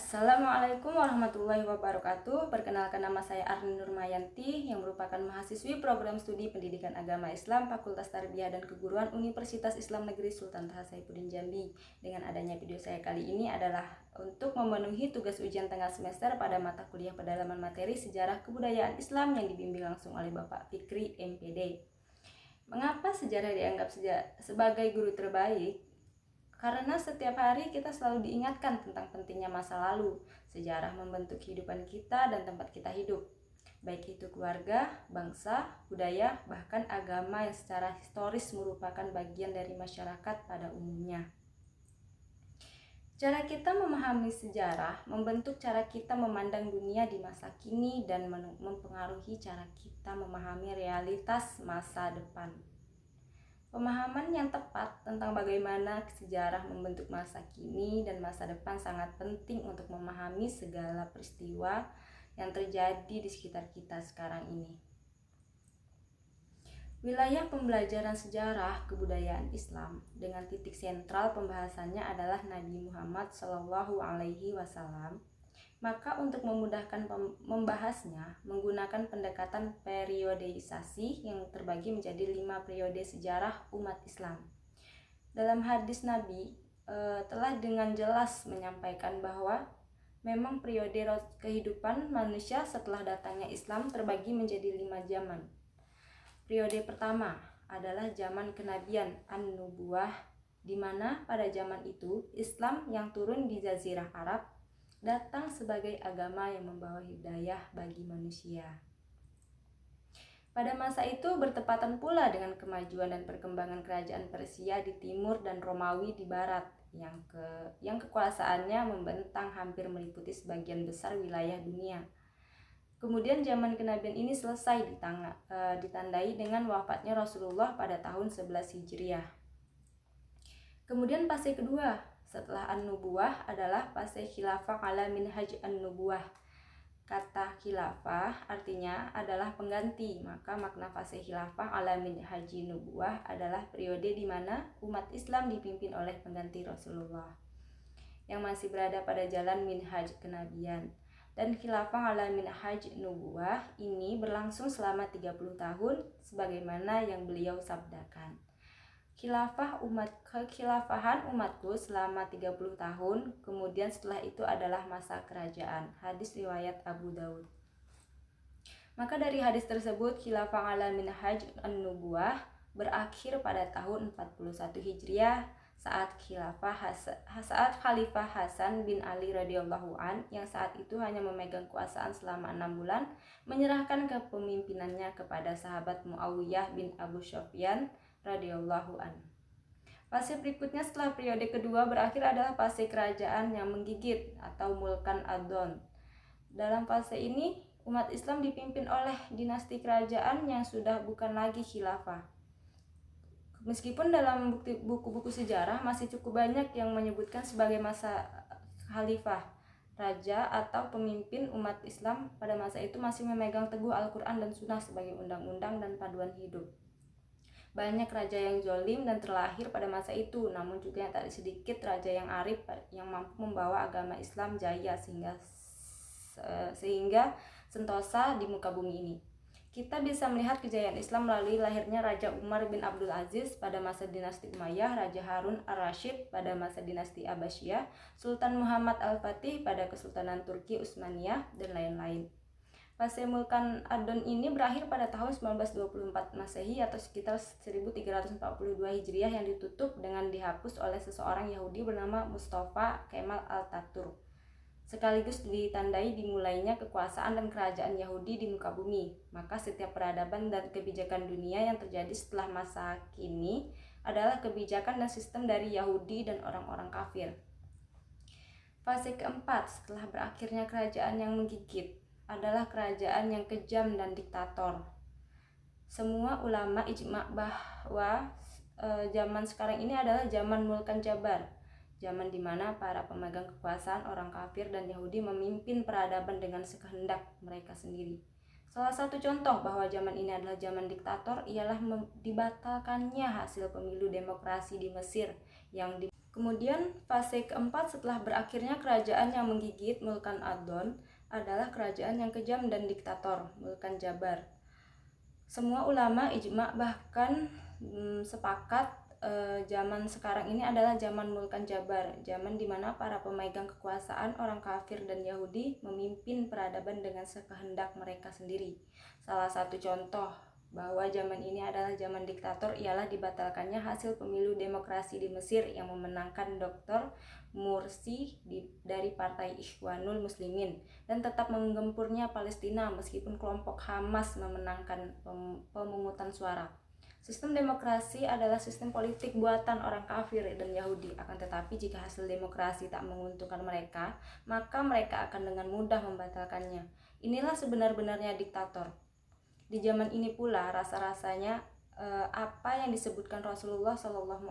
Assalamualaikum warahmatullahi wabarakatuh. Perkenalkan, nama saya Arni Nurmayanti yang merupakan mahasiswi program studi Pendidikan Agama Islam Fakultas Tarbiyah dan Keguruan Universitas Islam Negeri Sultan Taha Saifuddin Jambi. Dengan adanya video saya kali ini adalah untuk memenuhi tugas ujian tengah semester pada mata kuliah pendalaman materi Sejarah Kebudayaan Islam yang dibimbing langsung oleh Bapak Fikri MPD. Mengapa sejarah dianggap sebagai guru terbaik? Karena setiap hari kita selalu diingatkan tentang pentingnya masa lalu. Sejarah membentuk kehidupan kita dan tempat kita hidup, baik itu keluarga, bangsa, budaya, bahkan agama yang secara historis merupakan bagian dari masyarakat pada umumnya. Cara kita memahami sejarah membentuk cara kita memandang dunia di masa kini dan mempengaruhi cara kita memahami realitas masa depan. Pemahaman yang tepat tentang bagaimana sejarah membentuk masa kini dan masa depan sangat penting untuk memahami segala peristiwa yang terjadi di sekitar kita sekarang ini. Wilayah pembelajaran sejarah kebudayaan Islam dengan titik sentral pembahasannya adalah Nabi Muhammad SAW. Maka untuk memudahkan membahasnya, menggunakan pendekatan periodeisasi yang terbagi menjadi 5 periode sejarah umat Islam. Dalam hadis Nabi telah dengan jelas menyampaikan bahwa memang periode kehidupan manusia setelah datangnya Islam terbagi menjadi 5 zaman. Periode pertama adalah zaman kenabian An-Nubuwah, di mana pada zaman itu Islam yang turun di Jazirah Arab datang sebagai agama yang membawa hidayah bagi manusia. Pada masa itu bertepatan pula dengan kemajuan dan perkembangan kerajaan Persia di timur dan Romawi di barat yang kekuasaannya membentang hampir meliputi sebagian besar wilayah dunia. Kemudian zaman kenabian ini selesai ditandai dengan wafatnya Rasulullah pada tahun 11 Hijriah. Kemudian fase kedua setelah An-Nubuwah adalah fase khilafah ala minhaj An-Nubuwah. Kata khilafah artinya adalah pengganti, maka makna fase khilafah ala minhaj Nubuwah adalah periode di mana umat Islam dipimpin oleh pengganti Rasulullah yang masih berada pada jalan minhaj kenabian. Dan khilafah ala minhaj Nubuwah ini berlangsung selama 30 tahun sebagaimana yang beliau sabdakan. Kekhilafahan umatku selama 30 tahun, kemudian setelah itu adalah masa kerajaan. Hadis riwayat Abu Daud. Maka dari hadis tersebut, khilafah ala minhaj an-nubuwah berakhir pada tahun 41 Hijriah saat Khalifah Hasan bin Ali radhiyallahu an yang saat itu hanya memegang kekuasaan selama 6 bulan menyerahkan kepemimpinannya kepada sahabat Muawiyah bin Abu Sufyan radhiyallahu an. Fase berikutnya setelah periode kedua berakhir adalah fase kerajaan yang menggigit atau Mulkan Adon. Dalam fase ini umat Islam dipimpin oleh dinasti kerajaan yang sudah bukan lagi khilafah. Meskipun dalam buku-buku sejarah masih cukup banyak yang menyebutkan sebagai masa khalifah, raja atau pemimpin umat Islam pada masa itu masih memegang teguh Al-Quran dan Sunnah sebagai undang-undang dan paduan hidup. Banyak raja yang zolim dan terlahir pada masa itu, namun juga yang tak sedikit raja yang arif yang mampu membawa agama Islam jaya sehingga sentosa di muka bumi ini. Kita bisa melihat kejayaan Islam melalui lahirnya Raja Umar bin Abdul Aziz pada masa dinasti Umayyah, Raja Harun ar-Rasyid pada masa dinasti Abbasiyah, Sultan Muhammad al-Fatih pada Kesultanan Turki Utsmaniyah, dan lain-lain. Fase Mulkan Adon ini berakhir pada tahun 1924 Masehi atau sekitar 1342 Hijriah yang ditutup dengan dihapus oleh seseorang Yahudi bernama Mustafa Kemal Atatürk. Sekaligus ditandai dimulainya kekuasaan dan kerajaan Yahudi di muka bumi. Maka setiap peradaban dan kebijakan dunia yang terjadi setelah masa kini adalah kebijakan dan sistem dari Yahudi dan orang-orang kafir. Fase keempat setelah berakhirnya kerajaan yang menggigit adalah kerajaan yang kejam dan diktator. Semua ulama ijma' bahwa zaman sekarang ini adalah zaman Mulkan Jabar, zaman di mana para pemegang kekuasaan orang kafir dan Yahudi memimpin peradaban dengan sekehendak mereka sendiri. Salah satu contoh bahwa zaman ini adalah zaman diktator ialah dibatalkannya hasil pemilu demokrasi di Mesir yang Kemudian fase keempat setelah berakhirnya kerajaan yang menggigit Mulkan Adon adalah kerajaan yang kejam dan diktator, Mulkan Jabar. Semua ulama ijma bahkan sepakat zaman sekarang ini adalah zaman Mulkan Jabar, zaman di mana para pemegang kekuasaan orang kafir dan Yahudi memimpin peradaban dengan sekehendak mereka sendiri. Salah satu contoh bahwa zaman ini adalah zaman diktator ialah dibatalkannya hasil pemilu demokrasi di Mesir yang memenangkan Dr. Mursi dari Partai Ikhwanul Muslimin dan tetap menggempurnya Palestina meskipun kelompok Hamas memenangkan pemungutan suara. Sistem demokrasi adalah sistem politik buatan orang kafir dan Yahudi, akan tetapi jika hasil demokrasi tak menguntungkan mereka, maka mereka akan dengan mudah membatalkannya. Inilah sebenar-benarnya diktator. Di zaman ini pula rasa-rasanya apa yang disebutkan Rasulullah Shallallahu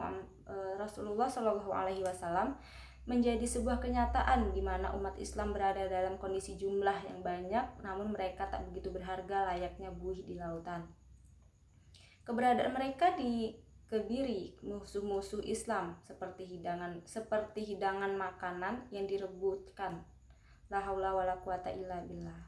Alaihi Wasallam menjadi sebuah kenyataan di mana umat Islam berada dalam kondisi jumlah yang banyak, namun mereka tak begitu berharga layaknya buih di lautan. Keberadaan mereka dikebiri musuh-musuh Islam seperti hidangan makanan yang direbutkan. La haula wala quwata illa billah.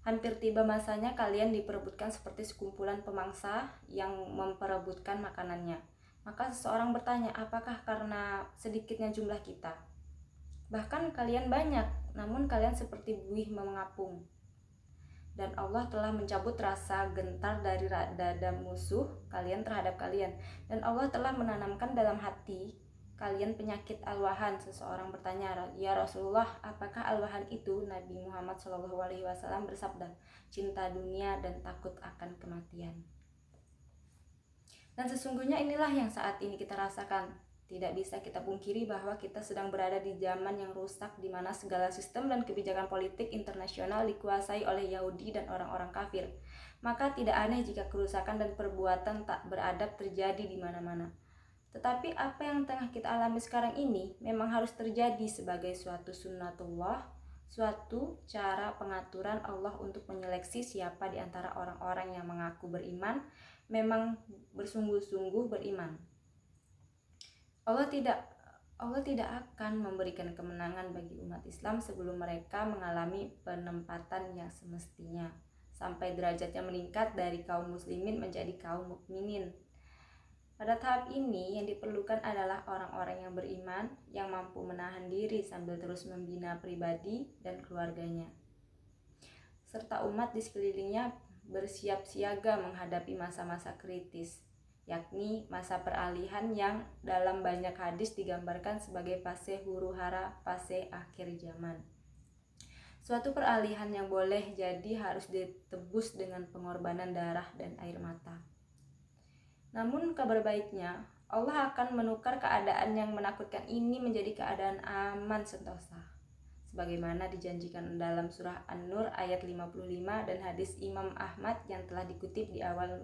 Hampir tiba masanya kalian diperebutkan seperti sekumpulan pemangsa yang memperebutkan makanannya. Maka seseorang bertanya, apakah karena sedikitnya jumlah kita? Bahkan kalian banyak, namun kalian seperti buih mengapung. Dan Allah telah mencabut rasa gentar dari dada musuh kalian terhadap kalian. Dan Allah telah menanamkan dalam hati kalian penyakit alwahan. Seseorang bertanya, ya Rasulullah, apakah alwahan itu? Nabi Muhammad SAW bersabda, cinta dunia dan takut akan kematian. Dan sesungguhnya inilah yang saat ini kita rasakan. Tidak bisa kita pungkiri bahwa kita sedang berada di zaman yang rusak, di mana segala sistem dan kebijakan politik internasional dikuasai oleh Yahudi dan orang-orang kafir. Maka tidak aneh jika kerusakan dan perbuatan tak beradab terjadi di mana-mana. Tetapi apa yang tengah kita alami sekarang ini memang harus terjadi sebagai suatu sunnatullah, suatu cara pengaturan Allah untuk menyeleksi siapa di antara orang-orang yang mengaku beriman, memang bersungguh-sungguh beriman. Allah tidak akan memberikan kemenangan bagi umat Islam sebelum mereka mengalami penempatan yang semestinya, sampai derajatnya meningkat dari kaum muslimin menjadi kaum mukminin. Pada tahap ini yang diperlukan adalah orang-orang yang beriman, yang mampu menahan diri sambil terus membina pribadi dan keluarganya, serta umat di sekelilingnya bersiap siaga menghadapi masa-masa kritis, yakni masa peralihan yang dalam banyak hadis digambarkan sebagai fase huru hara, fase akhir zaman. Suatu peralihan yang boleh jadi harus ditebus dengan pengorbanan darah dan air mata. Namun kabar baiknya, Allah akan menukar keadaan yang menakutkan ini menjadi keadaan aman sentosa, sebagaimana dijanjikan dalam surah An-Nur ayat 55 dan hadis Imam Ahmad yang telah dikutip di awal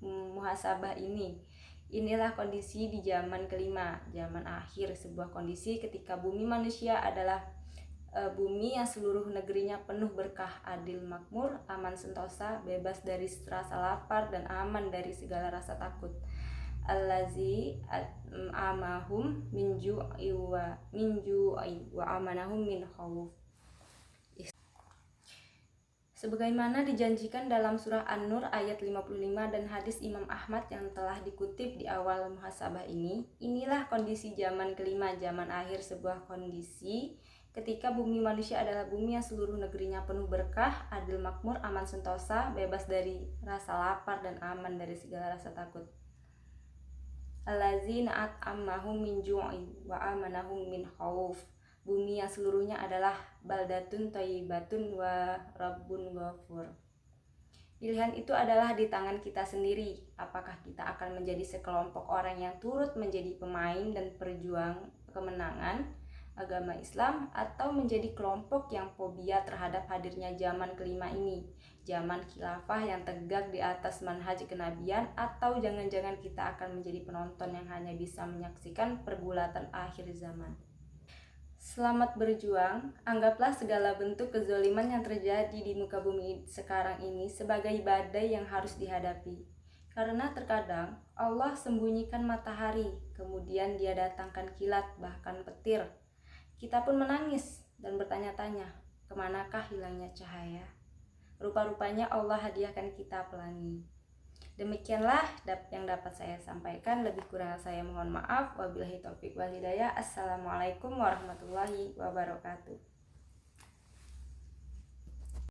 muhasabah ini. Inilah kondisi di zaman kelima, zaman akhir, sebuah kondisi ketika bumi manusia adalah bumi yang seluruh negerinya penuh berkah, adil, makmur, aman sentosa, bebas dari rasa lapar dan aman dari segala rasa takut. Allazi amahum min ju'i wa amanahum min khauf. Sebagaimana dijanjikan dalam surah An-Nur ayat 55 dan hadis Imam Ahmad yang telah dikutip di awal muhasabah ini, inilah kondisi zaman kelima, zaman akhir, sebuah kondisi ketika bumi manusia adalah bumi yang seluruh negerinya penuh berkah, adil, makmur, aman sentosa, bebas dari rasa lapar dan aman dari segala rasa takut. Allazina at'amahum min ju'i wa amanahum min khauf. Bumi yang seluruhnya adalah baldatun thayyibatun wa rabbun ghafur. Pilihan itu adalah di tangan kita sendiri. Apakah kita akan menjadi sekelompok orang yang turut menjadi pemain dan perjuang kemenangan agama Islam, atau menjadi kelompok yang fobia terhadap hadirnya zaman kelima ini, zaman khilafah yang tegak di atas manhaj kenabian, atau jangan-jangan kita akan menjadi penonton yang hanya bisa menyaksikan pergulatan akhir zaman. Selamat berjuang. Anggaplah segala bentuk kezaliman yang terjadi di muka bumi sekarang ini sebagai badai yang harus dihadapi. Karena terkadang Allah sembunyikan matahari, kemudian Dia datangkan kilat, bahkan petir. Kita pun menangis dan bertanya-tanya, kemanakah hilangnya cahaya? Rupa-rupanya Allah hadiahkan kita pelangi. Demikianlah yang dapat saya sampaikan. Lebih kurang saya mohon maaf. Wabillahi taufik wal hidayah. Assalamualaikum warahmatullahi wabarakatuh.